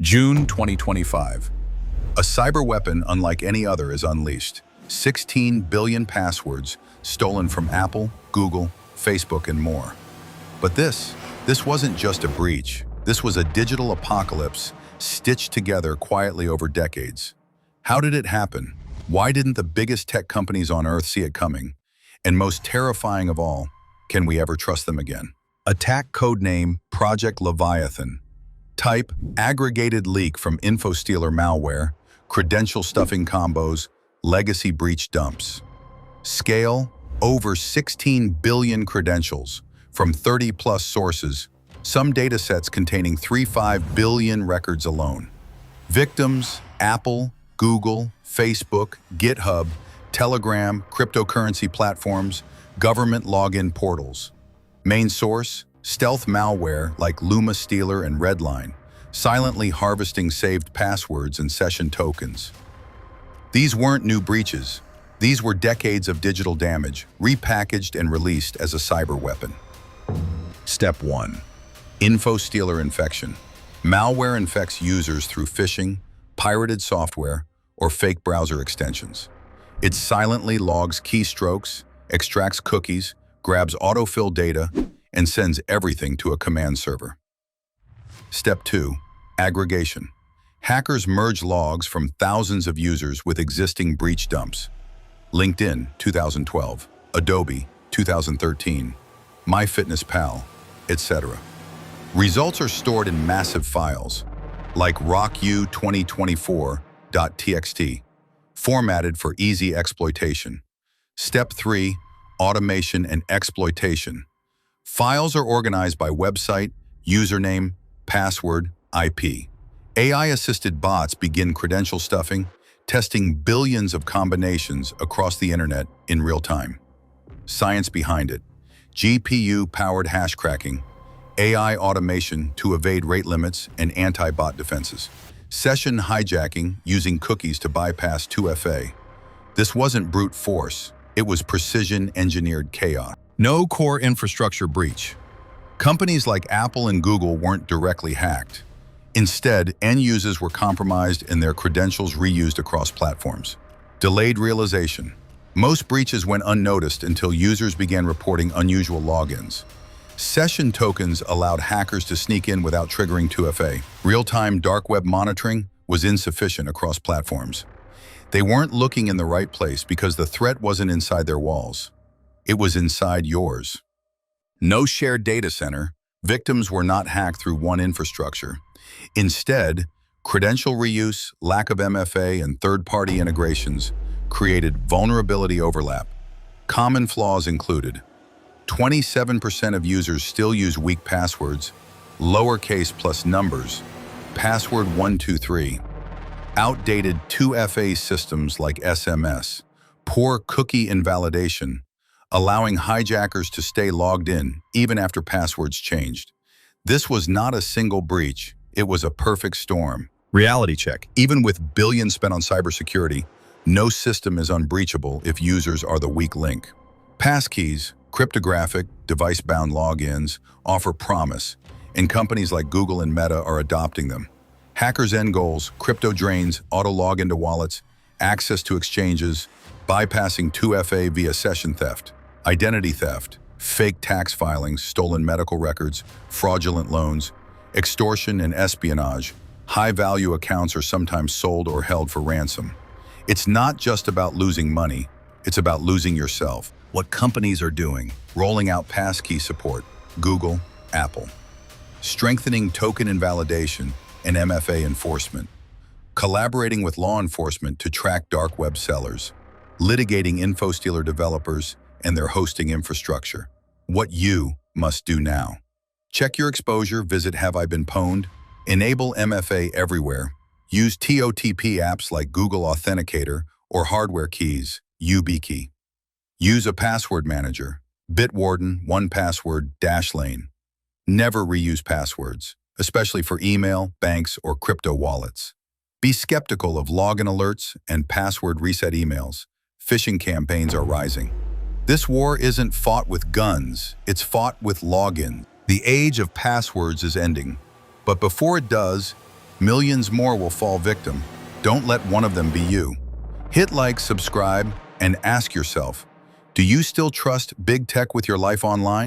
June 2025. A cyber weapon unlike any other is unleashed. 16 billion passwords stolen from Apple, Google, Facebook, and more. But this wasn't just a breach. This was a digital apocalypse stitched together quietly over decades. How did it happen? Why didn't the biggest tech companies on Earth see it coming? And most terrifying of all, can we ever trust them again? Attack codename Project Leviathan. Type aggregated leak from infostealer malware, credential stuffing combos, legacy breach dumps. Scale over 16 billion credentials from 30-plus sources, some datasets containing 3.5 billion records alone. Victims: Apple, Google, Facebook, GitHub, Telegram, cryptocurrency platforms, government login portals. Main source: stealth malware like Stealer and Redline, silently harvesting saved passwords and session tokens. These weren't new breaches. These were decades of digital damage, repackaged and released as a cyber weapon. Step 1. Infostealer infection. Malware infects users through phishing, pirated software, or fake browser extensions. It silently logs keystrokes, extracts cookies, grabs autofill data, and sends everything to a command server. Step 2. Aggregation. Hackers merge logs from thousands of users with existing breach dumps. LinkedIn, 2012, Adobe, 2013, MyFitnessPal, etc. Results are stored in massive files, like rocku2024.txt, formatted for easy exploitation. Step 3. Automation and exploitation. Files are organized by website, username, password, IP. AI-assisted bots begin credential stuffing, testing billions of combinations across the internet in real time. Science behind it: GPU-powered hash cracking, AI automation to evade rate limits and anti-bot defenses, session hijacking using cookies to bypass 2FA. This wasn't brute force, it was precision-engineered chaos. No core infrastructure breach. Companies like Apple and Google weren't directly hacked. Instead, end users were compromised and their credentials reused across platforms. Delayed realization. Most breaches went unnoticed until users began reporting unusual logins. Session tokens allowed hackers to sneak in without triggering 2FA. Real-time dark web monitoring was insufficient across platforms. They weren't looking in the right place because the threat wasn't inside their walls. It was inside yours. No shared data center. Victims were not hacked through one infrastructure. Instead, credential reuse, lack of MFA, and third-party integrations created vulnerability overlap. Common flaws included: 27% of users still use weak passwords, lowercase plus numbers, password 123, outdated 2FA systems like SMS, poor cookie invalidation, allowing hijackers to stay logged in even after passwords changed. This was not a single breach, it was a perfect storm. Reality check. Even with billions spent on cybersecurity, no system is unbreachable if users are the weak link. Passkeys, cryptographic, device-bound logins, offer promise, and companies like Google and Meta are adopting them. Hackers' end goals: crypto drains, auto-log into wallets, access to exchanges, bypassing 2FA via session theft, identity theft, fake tax filings, stolen medical records, fraudulent loans, extortion and espionage. High-value accounts are sometimes sold or held for ransom. It's not just about losing money, it's about losing yourself. What companies are doing: rolling out passkey support, Google, Apple. Strengthening token invalidation and MFA enforcement. Collaborating with law enforcement to track dark web sellers. Litigating infostealer developers and their hosting infrastructure. What you must do now. Check your exposure, visit Have I Been Pwned? Enable MFA everywhere. Use TOTP apps like Google Authenticator or hardware keys, YubiKey. Use a password manager, Bitwarden, 1Password, Dashlane. Never reuse passwords, especially for email, banks, or crypto wallets. Be skeptical of login alerts and password reset emails. Phishing campaigns are rising. This war isn't fought with guns, it's fought with login. The age of passwords is ending. But before it does, Millions more will fall victim. Don't let one of them be you. Hit like, subscribe, and ask yourself, do you still trust big tech with your life online?